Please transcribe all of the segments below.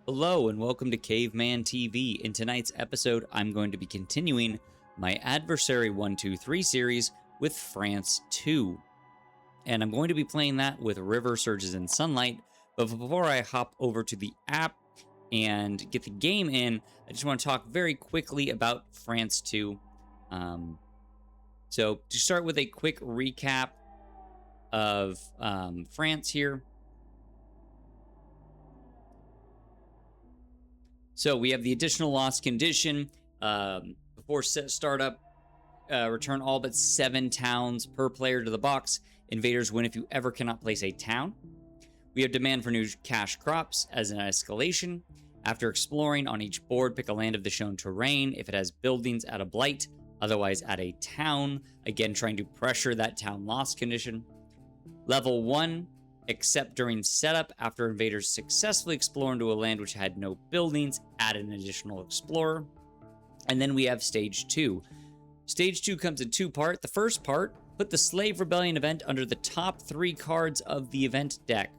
Hello and welcome to Caveman TV. In tonight's episode, I'm going to be continuing my Adversary 1-2-3 series with France 2. And I'm going to be playing that with River Surges in Sunlight. But before I hop over to the app and get the game in, I just want to talk very quickly about France 2. So to start with a quick recap of France here. So we have the additional loss condition. Before startup, return all but 7 towns per player to the box. Invaders win if you ever cannot place a town. We have demand for new cash crops as an escalation. After exploring on each board, pick a land of the shown terrain. If it has buildings, add a blight. Otherwise, add a town. Again, trying to pressure that town loss condition. Level 1. Except during setup, after invaders successfully explore into a land which had no buildings, add an additional explorer. And then we have Stage 2. Stage 2 comes in 2 parts. The first part, put the Slave Rebellion event under the top 3 cards of the event deck.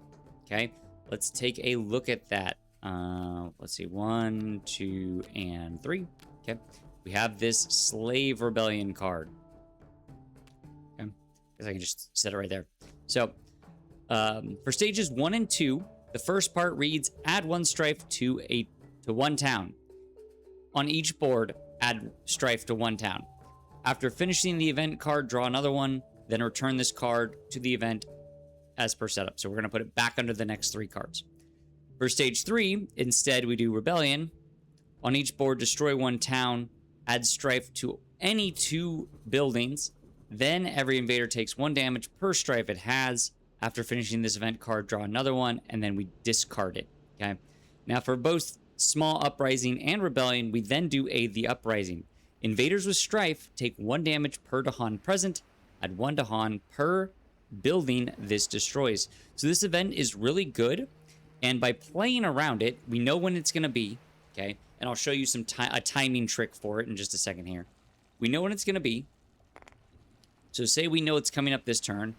Okay, let's take a look at that. Let's see, 1, 2, and 3. Okay, we have this Slave Rebellion card. Okay, guess I can just set it right there. So, for stages 1 and 2, the first part reads, add 1 strife to 1 town. On each board, add strife to 1 town. After finishing the event card, draw another one, then return this card to the event as per setup. So we're going to put it back under the next 3 cards. For stage 3, instead we do Rebellion. On each board, destroy 1 town, add strife to any 2 buildings. Then every invader takes 1 damage per strife it has. After finishing this event card, draw another one, and then we discard it. Okay. Now for both Small Uprising and Rebellion, we then do the Uprising. Invaders with Strife take 1 damage per Dahan present. Add 1 Dahan per building this destroys. So this event is really good, and by playing around it, we know when it's going to be. Okay, and I'll show you a timing trick for it in just a second here. We know when it's going to be. So say we know it's coming up this turn.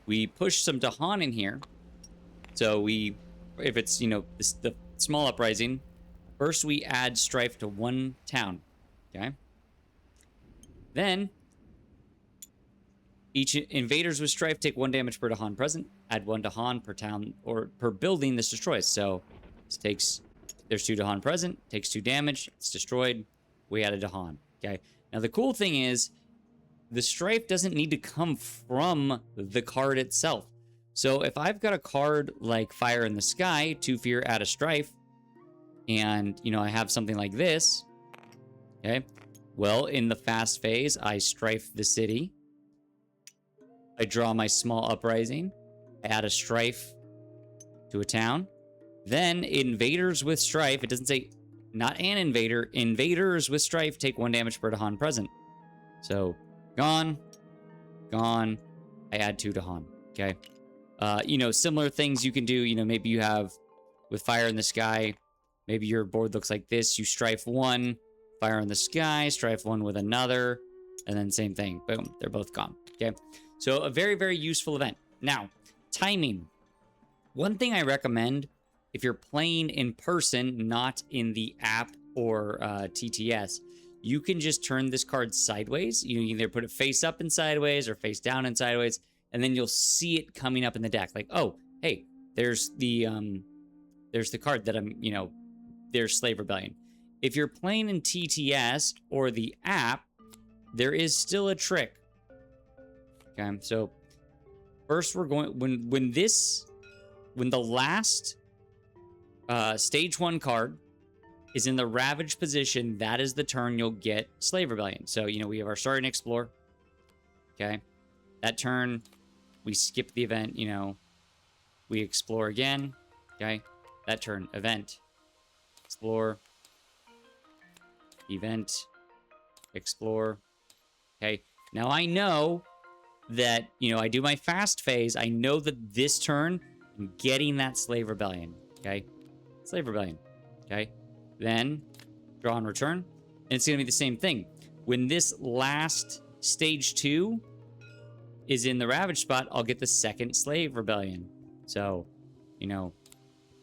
We push some Dahan in here. So if it's, the Small Uprising, first we add strife to 1 town. Okay. Then, each invaders with strife take 1 damage per Dahan present. Add 1 Dahan per town or per building this destroys. So, there's 2 Dahan present, takes 2 damage, it's destroyed. We add a Dahan. Okay. Now, the cool thing is, the strife doesn't need to come from the card itself. So if I've got a card like Fire in the Sky, 2 fear, add a strife, and, I have something like this, okay? Well, in the fast phase, I strife the city. I draw my Small Uprising, add a strife to a town. Then invaders with strife, it doesn't say not an invader, invaders with strife take 1 damage per Dahan present. So gone, I add 2 Dahan, okay? Similar things you can do, maybe you have, with Fire in the Sky, maybe your board looks like this, you strife 1, Fire in the Sky, strife 1 with another, and then same thing, boom, they're both gone, okay? So a very, very useful event. Now, timing. One thing I recommend, if you're playing in person, not in the app or TTS, you can just turn this card sideways. You either put it face up and sideways or face down and sideways, and then you'll see it coming up in the deck. Like, oh, hey, there's the card that there's Slave Rebellion. If you're playing in TTS or the app, there is still a trick. Okay, so first we're going when the last stage 1 card is in the Ravaged position, that is the turn you'll get Slave Rebellion. So, we have our Starting Explore. Okay. That turn, we skip the event, we explore again. Okay. That turn, event, explore, event, explore. Okay. Now I know that, I do my fast phase. I know that this turn, I'm getting that Slave Rebellion. Okay. Slave Rebellion. Okay. Then, draw and return. And it's going to be the same thing. When this last stage 2 is in the Ravage spot, I'll get the second Slave Rebellion. So,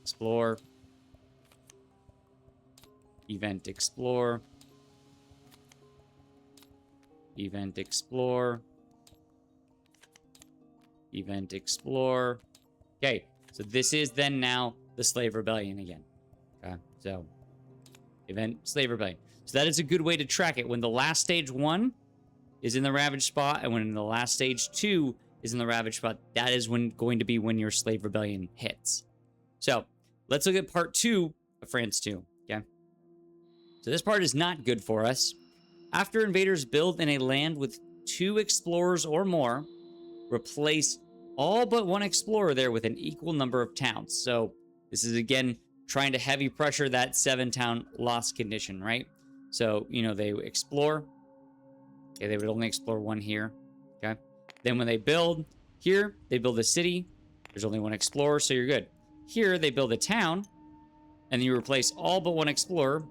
explore, Event explore. Event explore. Event explore. Okay, so this is then now the Slave Rebellion again. Okay, so event Slave Rebellion. So that is a good way to track it. When the last stage 1 is in the Ravage spot, and when the last stage 2 is in the Ravage spot, that is going to be when your Slave Rebellion hits. So let's look at part 2 of France 2. Okay, so this part is not good for us. After invaders build in a land with 2 explorers or more, replace all but 1 explorer there with an equal number of towns. So this is, again, trying to heavy pressure that 7-town loss condition, right? So, you know, they explore. Okay, they would only explore 1 here. Okay. Then when they build here, they build a city. There's only 1 explorer, so you're good. Here, they build a town, and you replace all but 1 explorer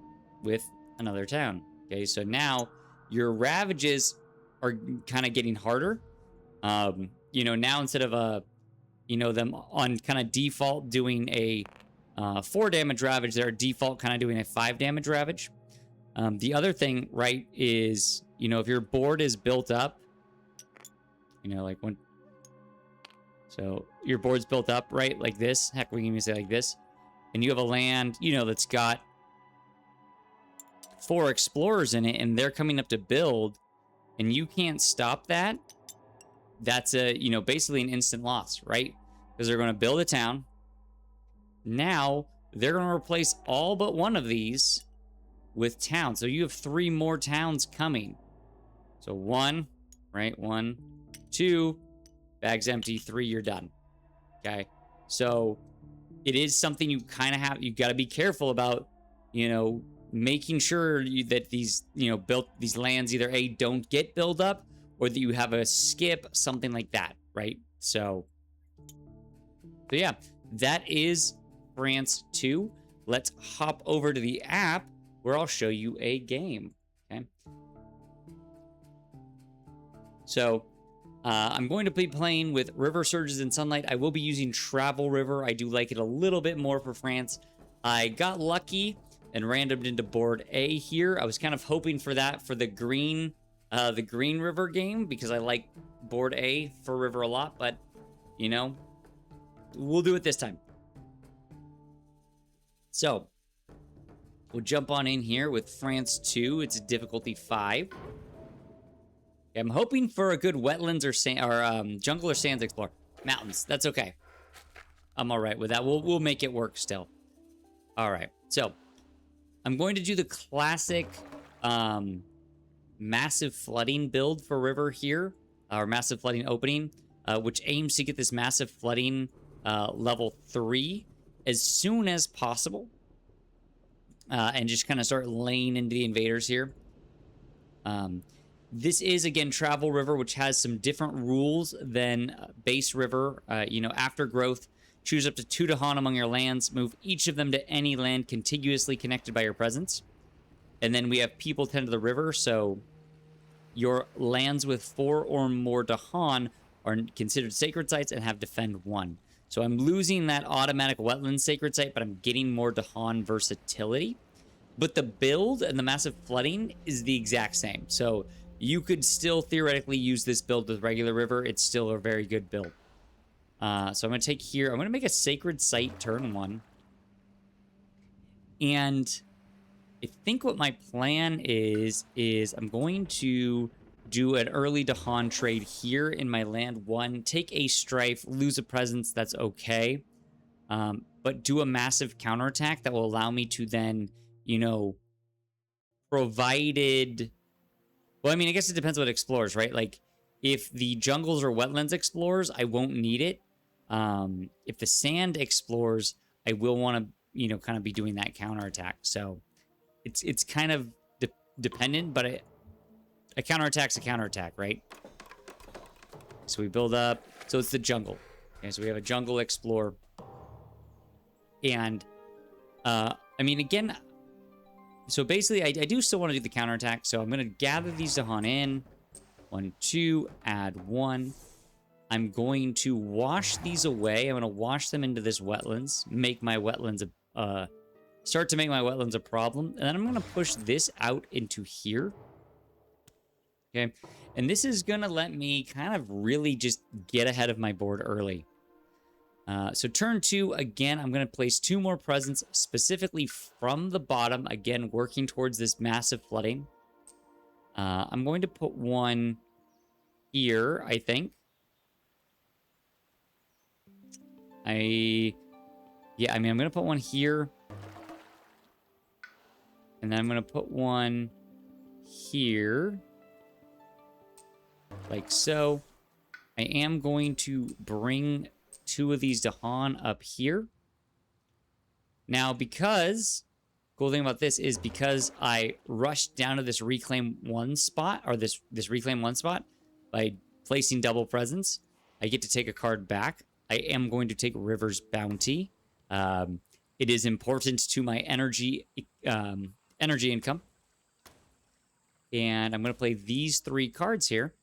with another town. Okay, so now your ravages are kind of getting harder. You know, now instead of them on kind of default doing a 4 damage ravage, they're default kind of doing a 5 damage ravage. The other thing, right, is, you know, if your board is built up, you know, like when, so your board's built up, right, like this. Heck, we can even say like this, and you have a land, you know, that's got 4 explorers in it, and they're coming up to build, and you can't stop that. That's a, you know, basically an instant loss, right? Because they're going to build a town. Now they're going to replace all but 1 of these with towns. So you have 3 more towns coming. So 1, right? 1, 2, bag's empty. 3, you're done. Okay. So it is something you kind of have, you got to be careful about, you know, making sure that these, you know, these lands either A, don't get built up, or that you have a skip, something like that, right? So yeah, that is France 2. Let's hop over to the app where I'll show you a game, okay? So I'm going to be playing with River Surges and Sunlight. I will be using Travel River. I do like it a little bit more for France. I got lucky and randomed into board A here. I was kind of hoping for that for the green river game, because I like board A for river a lot, but, you know, we'll do it this time. So we'll jump on in here with France 2. It's difficulty 5. I'm hoping for a good wetlands or jungle or sands explore. Mountains, that's okay. I'm all right with that. We'll make it work still. All right, so I'm going to do the classic massive flooding build for river here, or massive flooding opening, which aims to get this massive flooding level 3 as soon as possible, and just kind of start laying into the invaders here. This is, again, Travel River, which has some different rules than Base River. You know, after growth, choose up to 2 Dahan among your lands. Move each of them to any land contiguously connected by your presence. And then we have people tend to the river, so your lands with 4 or more Dahan are considered sacred sites and have defend 1. So I'm losing that automatic wetland sacred site, but I'm getting more Dahan versatility. But the build and the massive flooding is the exact same. So you could still theoretically use this build with regular river. It's still a very good build. So I'm going to take here. I'm going to make a sacred site turn 1. And I think what my plan is I'm going to do an early Dahan trade here in my land 1. Take a strife, lose a presence. That's okay. But do a massive counterattack that will allow me to then, you know, provided... Well, I mean, I guess it depends what explores, right? Like, if the jungles or wetlands explores, I won't need it. If the sand explores, I will want to, you know, kind of be doing that counterattack. So it's kind of dependent, but a counterattack's a counterattack, right? So we build up. So it's the jungle. Okay, so we have a jungle explore. And, I mean, again... So basically, I do still want to do the counterattack. So I'm going to gather these Dahan in. 1, 2, add 1. I'm going to wash these away. I'm going to wash them into this wetlands. Make my wetlands start to make my wetlands a problem. And then I'm going to push this out into here. Okay. And this is going to let me kind of really just get ahead of my board early. So turn 2, again, I'm going to place 2 more presents specifically from the bottom, again, working towards this massive flooding. I'm going to put one here, I think. I'm going to put one here. And then I'm going to put one here. Like so. I am going to bring 2 of these Dahan up here. Now, because... cool thing about this is because I rushed down to this Reclaim 1 spot, or this Reclaim 1 spot, by placing double presence, I get to take a card back. I am going to take River's Bounty. It is important to my energy income. And I'm going to play these 3 cards here.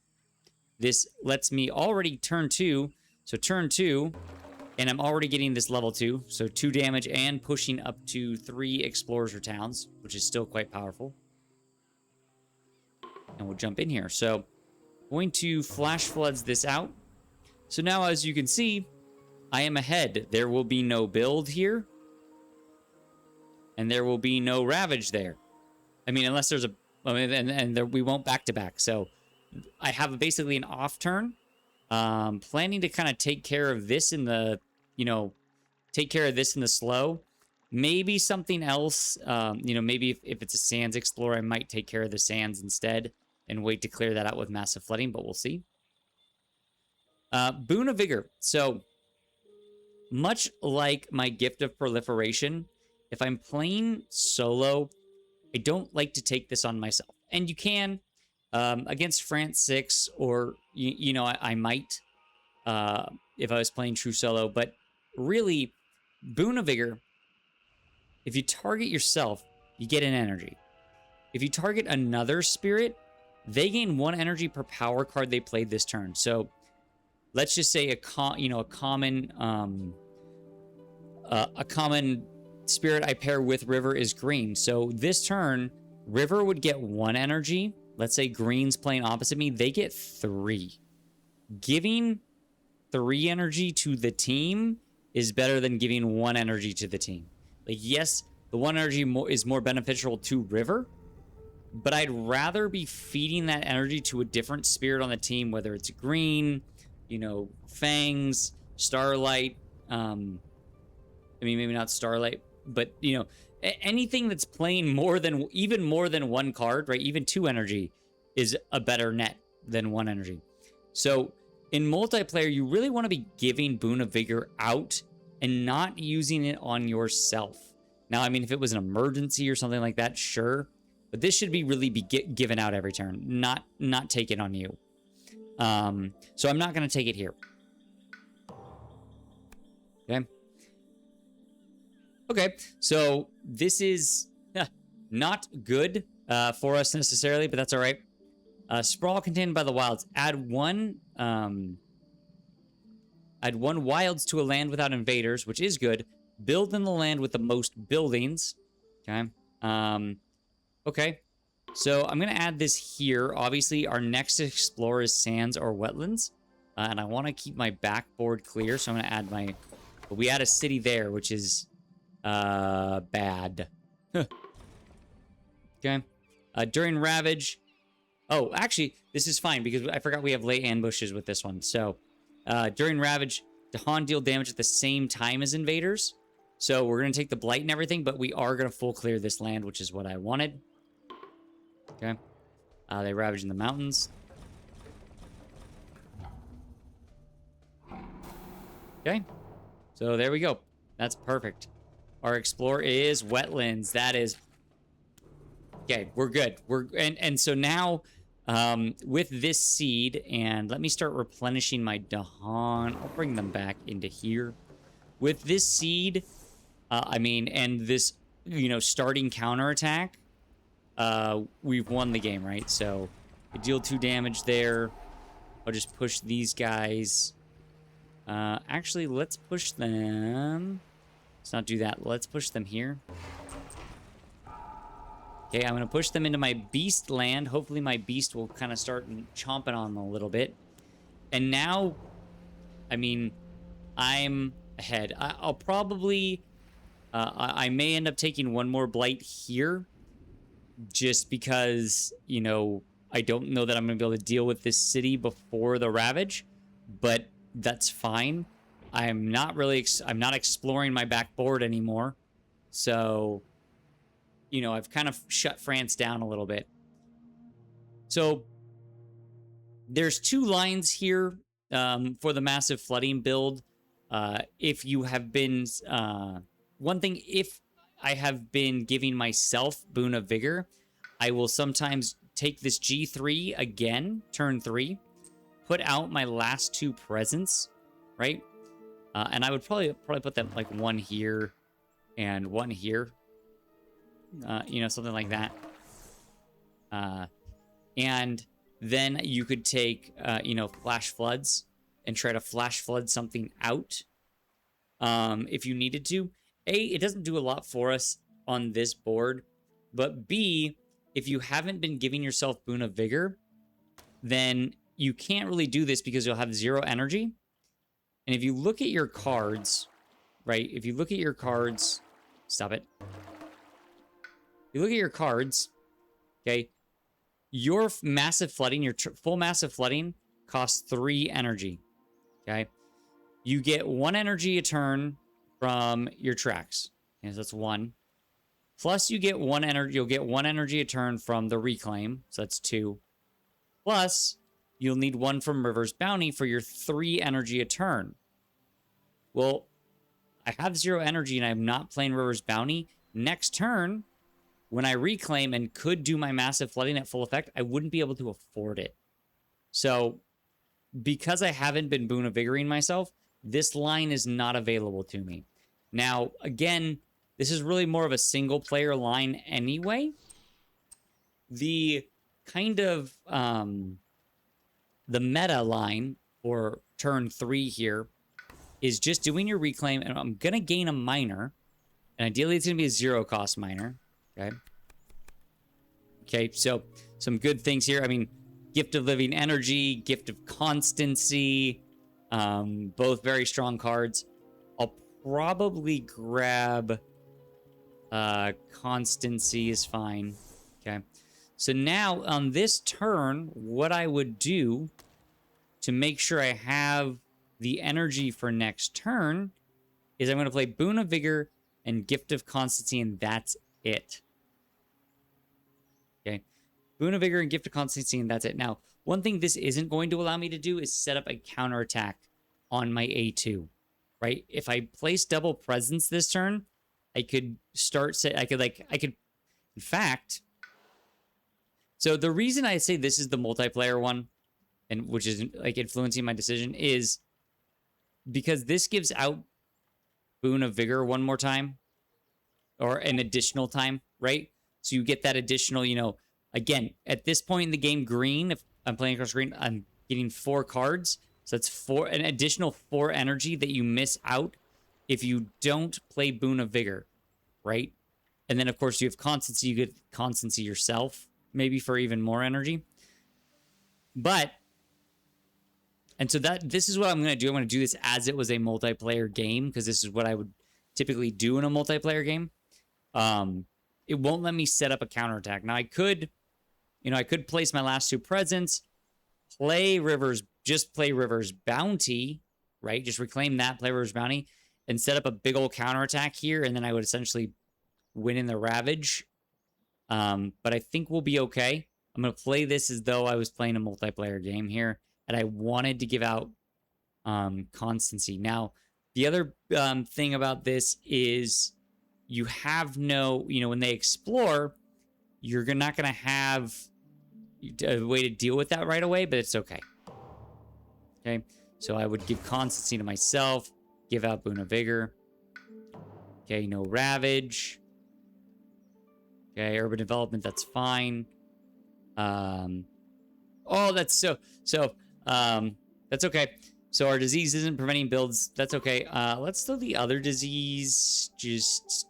This lets me already turn 2. So turn 2, and I'm already getting this level 2. So 2 damage and pushing up to 3 explorers or towns, which is still quite powerful. And we'll jump in here. So going to Flash Floods this out. So now, as you can see, I am ahead. There will be no build here. And there will be no Ravage there. I mean, unless there's a... we won't back-to-back. So I have basically an off turn. Planning to kind of take care of this in the, take care of this in the slow. Maybe something else, maybe if it's a Sands Explorer, I might take care of the Sands instead and wait to clear that out with Massive Flooding, but we'll see. Boon of Vigor. So, much like my Gift of Proliferation, if I'm playing solo, I don't like to take this on myself. And you can... against France 6, or, I might, if I was playing true solo, but really, Boon of Vigor, if you target yourself, you get an energy. If you target another spirit, they gain 1 energy per power card they played this turn. So, let's just say a common spirit I pair with River is green. So, this turn, River would get 1 energy. Let's say Green's playing opposite me. They get 3. Giving 3 energy to the team is better than giving 1 energy to the team. Like, yes, the 1 energy is more beneficial to River, but I'd rather be feeding that energy to a different spirit on the team, whether it's Green, Fangs, Starlight. Maybe not Starlight, but, anything that's playing even more than 1 card, right? Even 2 energy is a better net than 1 energy. So in multiplayer, you really want to be giving Boon of Vigor out and not using it on yourself. Now, if it was an emergency or something like that, sure. But this should really be given out every turn, not taken on you. So I'm not going to take it here. Okay. Okay, so this is not good for us necessarily, but that's all right. Sprawl contained by the wilds. Add one wilds to a land without invaders, which is good. Build in the land with the most buildings. Okay. Okay. So I'm going to add this here. Obviously, our next explore is sands or wetlands. And I want to keep my backboard clear, so I'm going to add my... But we add a city there, which is... bad. Okay. During Ravage... Oh, actually, this is fine, because I forgot we have late ambushes with this one. So, during Ravage, Dahan deal damage at the same time as invaders. So, we're going to take the Blight and everything, but we are going to full clear this land, which is what I wanted. Okay. They ravage in the mountains. Okay. So, there we go. That's perfect. Our Explorer is wetlands. That is... Okay, we're good. And so now, with this seed, and let me start replenishing my Dahan. I'll bring them back into here. With this seed, and this, starting counterattack, we've won the game, right? So, I deal 2 damage there. I'll just push these guys. Actually, let's push them Let's not do that. Let's push them here. Okay, I'm going to push them into my beast land. Hopefully my beast will kind of start chomping on them a little bit. And now, I mean, I'm ahead. I'll probably... I may end up taking one more blight here. Just because, you know, I don't know that I'm going to be able to deal with this city before the Ravage. But that's fine. I'm not really... I'm not exploring my backboard anymore. So... you know, I've kind of shut France down a little bit. So there's 2 lines here for the massive flooding build. If you have been... one thing, if I have been giving myself Boon of Vigor, I will sometimes take this G3 again, turn 3, put out my last 2 presents, right? And I would probably put them like 1 here and 1 here. You know, something like that. And then you could take, you know, flash floods and try to flash flood something out if you needed to. A, it doesn't do a lot for us on this board. But B, if you haven't been giving yourself Boon of Vigor, then you can't really do this because you'll have 0 energy. And if you look at your cards, right? If you look at your cards... Stop it. You look at your cards, okay? Your massive flooding, your full massive flooding costs 3 energy, okay? You get 1 energy a turn from your tracks. Okay, so that's 1. Plus you get 1 energy, you'll get 1 energy a turn from the reclaim, so that's 2. Plus, you'll need 1 from River's Bounty for your 3 energy a turn. Well, I have 0 energy and I'm not playing River's Bounty. Next turn, when I reclaim and could do my massive flooding at full effect, I wouldn't be able to afford it. So, because I haven't been Boon of Vigoring myself, this line is not available to me. Now, again, this is really more of a single player line anyway. The kind of, the meta line for turn 3 here is just doing your reclaim, and I'm going to gain a miner. And ideally, it's going to be a 0 cost miner. Okay. Okay, so some good things here. I mean, Gift of Living Energy, Gift of Constancy, both very strong cards. I'll probably grab Constancy is fine. Okay. So now on this turn, what I would do to make sure I have the energy for next turn is I'm going to play Boon of Vigor and Gift of Constancy, and that's it. Okay. Boon of Vigor and Gift of Constancy, and that's it. Now, one thing this isn't going to allow me to do is set up a counterattack on my A2, right? If I place double presence this turn, I could in fact, so the reason I say this is the multiplayer one, and which is like influencing my decision, is because this gives out Boon of Vigor one more time, or an additional time, right? So you get that additional, you know, again, at this point in the game, green, if I'm playing across green, I'm getting 4 cards. So that's an additional 4 energy that you miss out if you don't play Boon of Vigor, right? And then, of course, you have Constancy. You get Constancy yourself, maybe for even more energy. But, and so this is what I'm going to do. I'm going to do this as it was a multiplayer game, because this is what I would typically do in a multiplayer game. It won't let me set up a counterattack. Now, I could place my last 2 presents, just play River's Bounty, right? Just reclaim that, play River's Bounty, and set up a big old counterattack here, and then I would essentially win in the Ravage. But I think we'll be okay. I'm going to play this as though I was playing a multiplayer game here, and I wanted to give out Constancy. Now, the other thing about this is you have no, you know, when they explore, you're not going to have a way to deal with that right away, but it's okay. Okay, so I would give Constancy to myself, give out Boon of Vigor. Okay, no Ravage. Okay, Urban Development, that's fine. Oh, that's that's okay. So our disease isn't preventing builds. That's okay. Let's throw the other disease. Just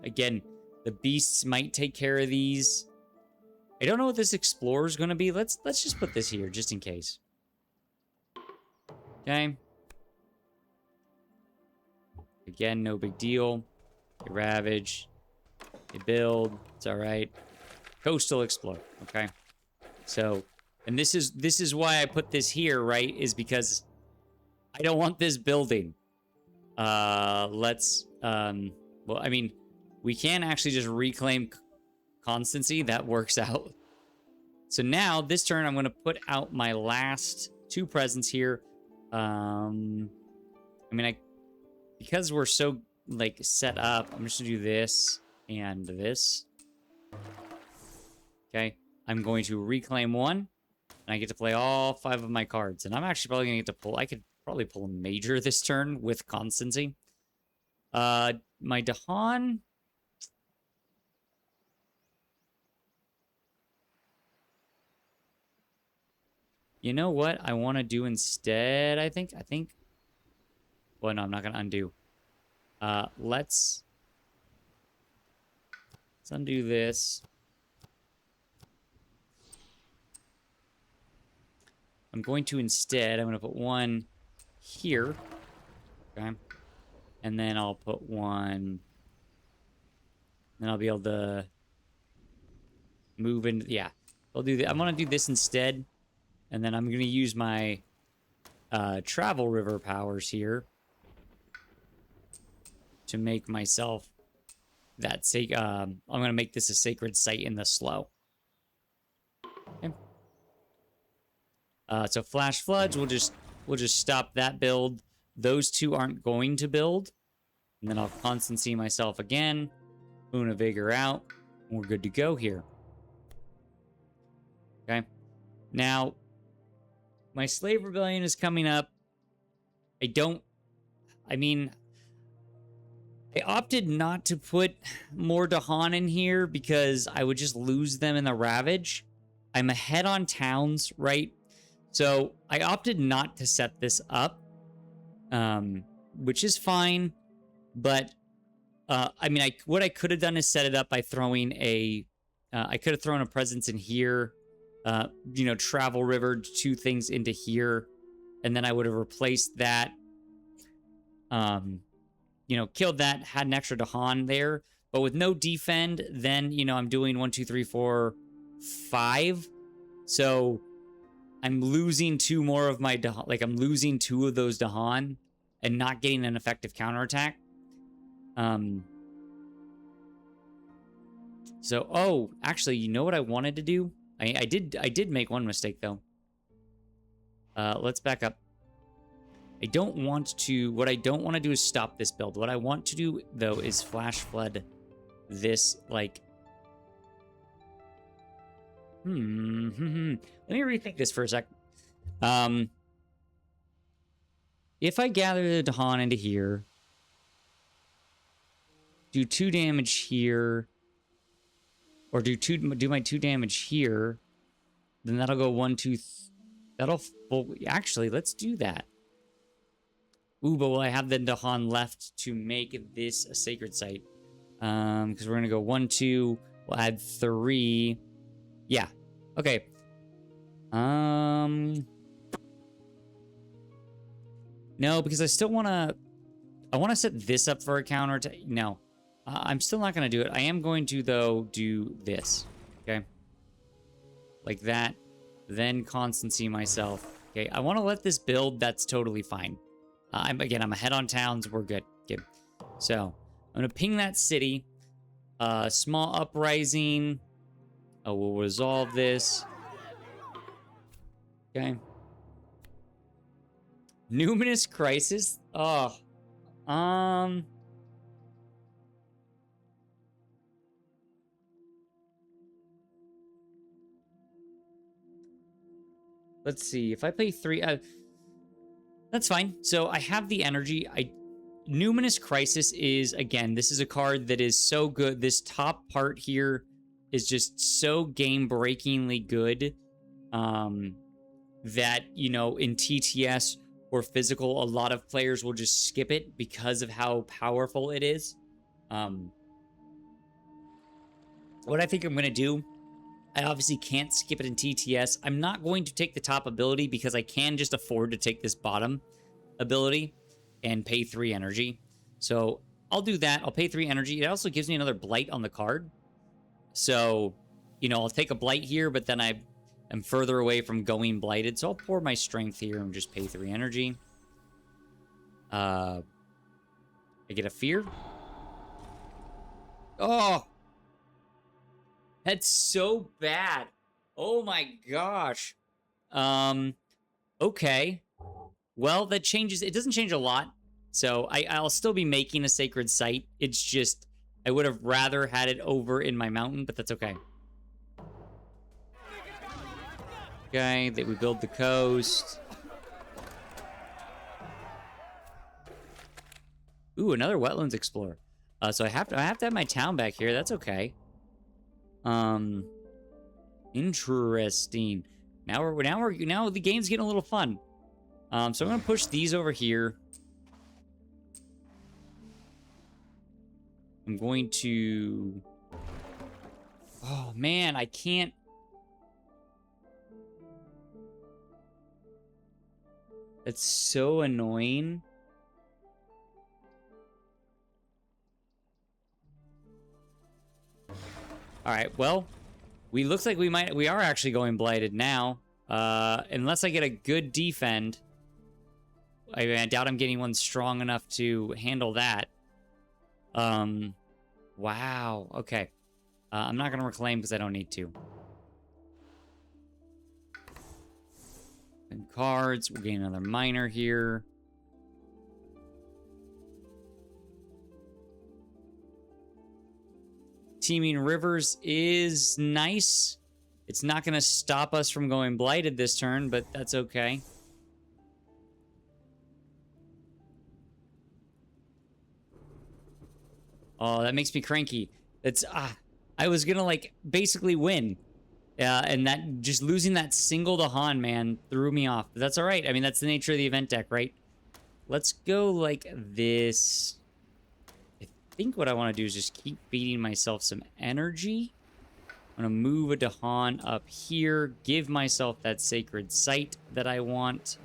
again, the beasts might take care of these. I don't know what this explorer is going to be. Let's just put this here just in case. Okay. Again, no big deal. They ravage. They build. It's all right. Coastal explorer. Okay. So, and this is why I put this here, right? Is because I don't want this building. Let's well, I mean, we can actually just reclaim constancy. That works out. So now this turn I'm going to put out my last 2 presents here. I mean, because we're so like set up, I'm just going to do this and this. Okay. I'm going to reclaim 1, and I get to play all 5 of my cards. And I'm actually probably going to get to pull... I could probably pull a major this turn with constancy. My Dahan... You know what I want to do instead, I think? Well, no, I'm not going to undo. Let's undo this. I'm going to instead, I'm going to put 1 here. Okay. And then I'll put 1. Then I'll be able to move into, yeah. I'll do that. I'm going to do this instead. And then I'm going to use my travel river powers here to make myself that I'm going to make this a sacred site in the slow. Okay. So flash floods, we'll just stop that build. Those 2 aren't going to build. And then I'll constancy myself again. Una Vigor out. And we're good to go here. Okay. Now, my slave rebellion is coming up. I mean, I opted not to put more Dahan in here because I would just lose them in the Ravage. I'm ahead on towns, right? So I opted not to set this up, which is fine. But I mean, what I could have done is set it up by throwing I could have thrown a presence in here, you know, travel river 2 things into here, and then I would have replaced that. You know, killed that, had an extra Dahan there, but with no defend, then you know I'm doing 1, 2, 3, 4, 5. So I'm losing 2 more of my Dahan. Like, I'm losing 2 of those Dahan and not getting an effective counterattack. So, oh, actually, you know what I wanted to do? I did make one mistake, though. Let's back up. What I don't want to do is stop this build. What I want to do, though, is flash flood this, like... Let me rethink this for a sec. If I gather the Dahan into here, do 2 damage here, or do my 2 damage here, then that'll go 1, 2, actually, let's do that. Ooh, but will I have the Dahan left to make this a sacred site? Because we're gonna go 1, 2, we'll add 3. Yeah. Okay. No, because I still wanna... I want to set this up for a counter to... No. I'm still not going to do it. I am going to, though, do this. Okay? Like that. Then constancy myself. Okay, I want to let this build. That's totally fine. I'm ahead on towns. We're good. Good. So, I'm going to ping that city. Small uprising. We'll resolve this. Okay. Numinous Crisis. Oh. Let's see. If I play 3... that's fine. So I have the energy. Numinous Crisis is, again, this is a card that is so good. This top part here is just so game-breakingly good. that, you know, in TTS or physical, a lot of players will just skip it because of how powerful it is. What I think I'm going to do, I obviously can't skip it in TTS. I'm not going to take the top ability because I can just afford to take this bottom ability and pay 3 energy. So I'll do that. I'll pay 3 energy. It also gives me another blight on the card. So, you know, I'll take a blight here, but then I am further away from going blighted. So I'll pour my strength here and just pay 3 energy. I get a fear. Oh! That's so bad. Oh my gosh. Okay. Well, that changes. It doesn't change a lot. So I'll still be making a sacred site. It's just, I would have rather had it over in my mountain, but that's okay. Okay, that we build the coast. Ooh, another wetlands explorer. So I have to have my town back here. That's okay. Interesting. Now the game's getting a little fun. So I'm gonna push these over here. I'm going to. Oh man, I can't. That's so annoying. All right, well, looks like we are actually going blighted now. Unless I get a good defend. I doubt I'm getting one strong enough to handle that. Wow. Okay. I'm not gonna reclaim because I don't need to. And cards. We'll gain another miner here. Teeming Rivers is nice. It's not going to stop us from going blighted this turn, but that's okay. Oh, that makes me cranky. That's I was going to like basically win. And that just losing that single to Han, man, threw me off. But that's all right. I mean, that's the nature of the event deck, right? Let's go like this. I think what I want to do is just keep feeding myself some energy. I'm going to move a Dahan up here, give myself that sacred site that I want.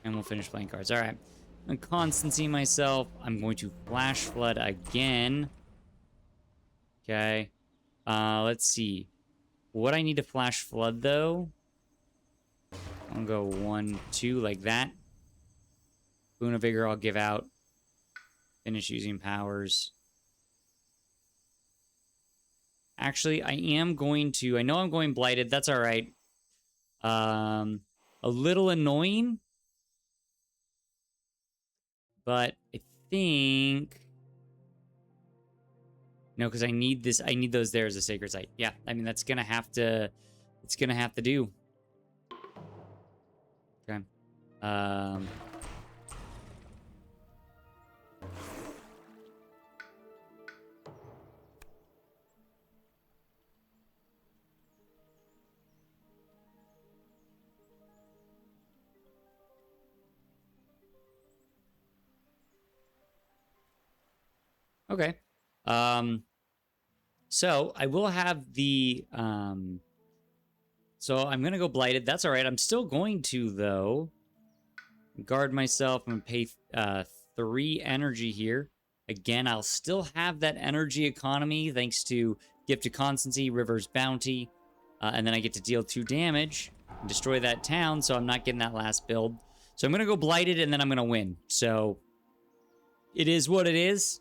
And we'll finish playing cards. All right. I'm going to constancy myself. I'm going to flash flood again. Okay. Let's see. What I need to flash flood, though, I'll go 1, 2, like that. Boon of Vigor I'll give out. Finish using powers. Actually, I am going to... I know I'm going blighted. That's all right. A little annoying. But I think... No, because I need this. I need those there as a sacred site. Yeah, I mean, that's going to have to... It's going to have to do. Okay. Okay. So I will have the, so I'm going to go blighted. That's all right. I'm still going to, though, guard myself. I'm going to pay 3 energy here. Again, I'll still have that energy economy thanks to Gift of Constancy, River's Bounty, and then I get to deal 2 damage and destroy that town, so I'm not getting that last build. So I'm going to go blighted, and then I'm going to win. So it is what it is.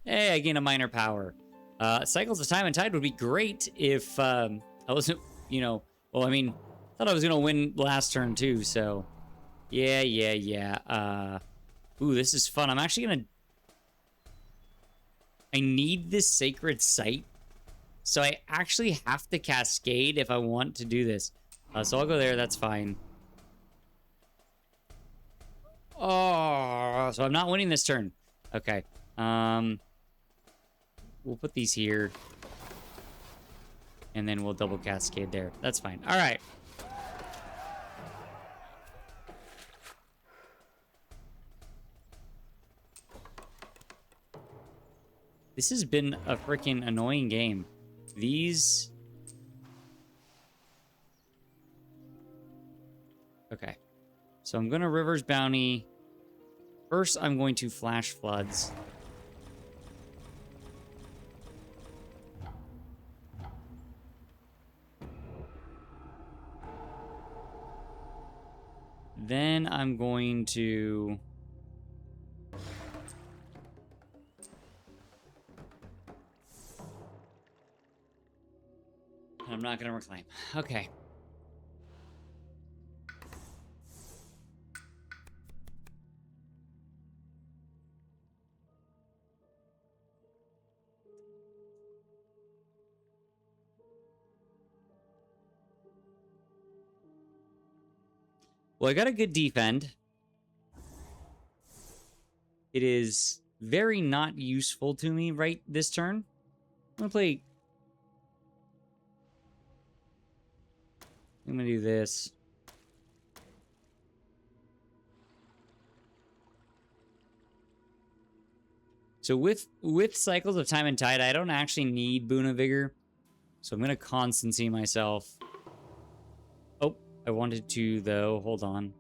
Hey, I gain a minor power. Cycles of Time and Tide would be great if I wasn't, you know... Well, I mean, I thought I was going to win last turn, too, so... Yeah. Ooh, this is fun. I'm actually going to... I need this sacred site, so I actually have to cascade if I want to do this. So I'll go there. That's fine. Oh, so I'm not winning this turn. Okay. We'll put these here. And then we'll double cascade there. That's fine. All right. This has been a freaking annoying game. These... Okay. So I'm going to River's Bounty. First, I'm going to Flash Floods. Then I'm going to... I'm not going to reclaim. Okay. Well, I got a good defend. It is very not useful to me right this turn. I'm going to play... I'm going to do this. So with Cycles of Time and Tide, I don't actually need Boon of Vigor. So I'm going to Constancy myself. Oh, I wanted to, though. Hold on.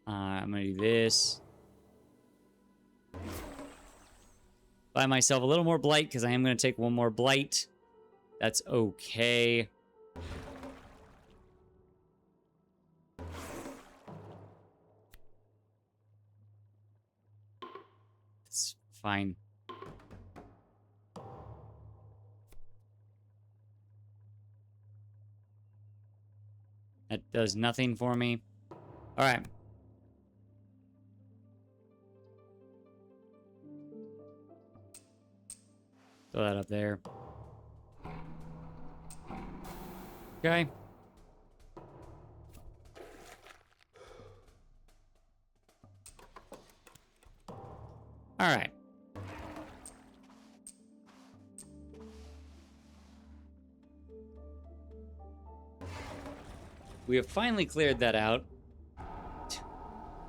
I'm going to do this. Buy myself a little more Blight, because I am going to take one more Blight. That's okay. It's fine. That does nothing for me. All right. Throw that up there. Okay. All right. We have finally cleared that out.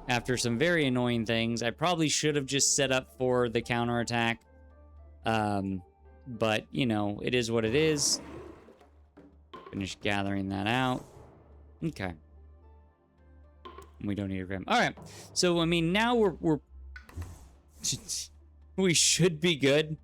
After some very annoying things. I probably should have just set up for the counterattack. But, you know, it is what it is. Finish gathering that out. Okay. We don't need a Grim. All right. So, I mean, now we're we should be good.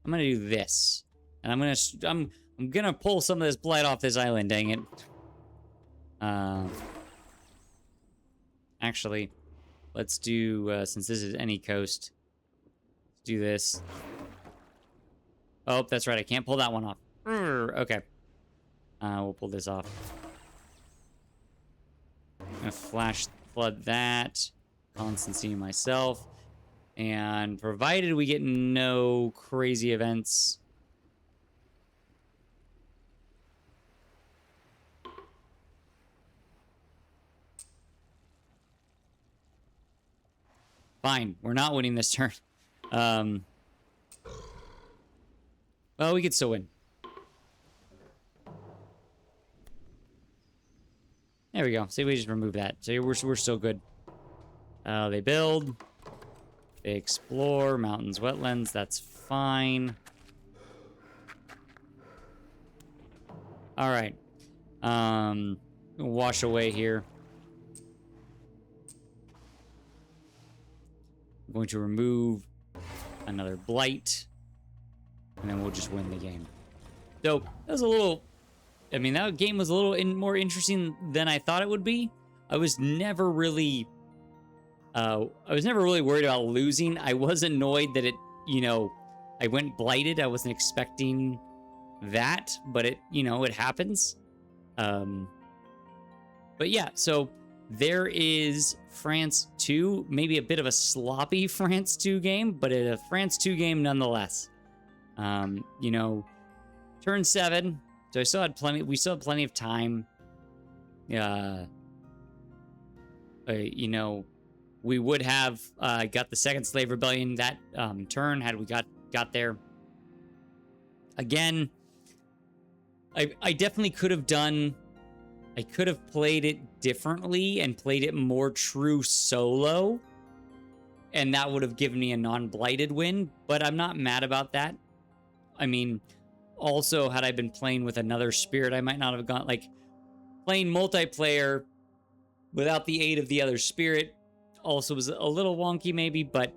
I'm gonna do this, and I'm gonna pull some of this blight off this island. Dang it! Actually, let's do since this is any coast. Let's do this. Oh, that's right. I can't pull that one off. Okay. We'll pull this off. I'm gonna flash flood that. Constancy myself. And provided we get no crazy events. Fine, we're not winning this turn. Well, we could still win. There we go. See, we just remove that. So we're still good. They build. They explore. Mountains, wetlands. That's fine. All right. Wash away here. I'm going to remove another blight. And then we'll just win the game. So, that was a little... I mean, that game was a little more interesting than I thought it would be. I was never really worried about losing. I was annoyed that it I went blighted. I wasn't expecting that, but it happens. But yeah, so there is France 2, maybe a bit of a sloppy France 2 game, but a France 2 game nonetheless. Turn 7, so we still had plenty of time. We would have got the second slave rebellion that turn had we got there. Again, I definitely could have played it differently and played it more true solo, and that would have given me a non-blighted win, but I'm not mad about that. I mean, also, had I been playing with another spirit, I might not have gone, playing multiplayer without the aid of the other spirit also was a little wonky maybe, but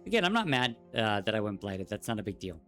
again, I'm not mad that I went blighted. That's not a big deal.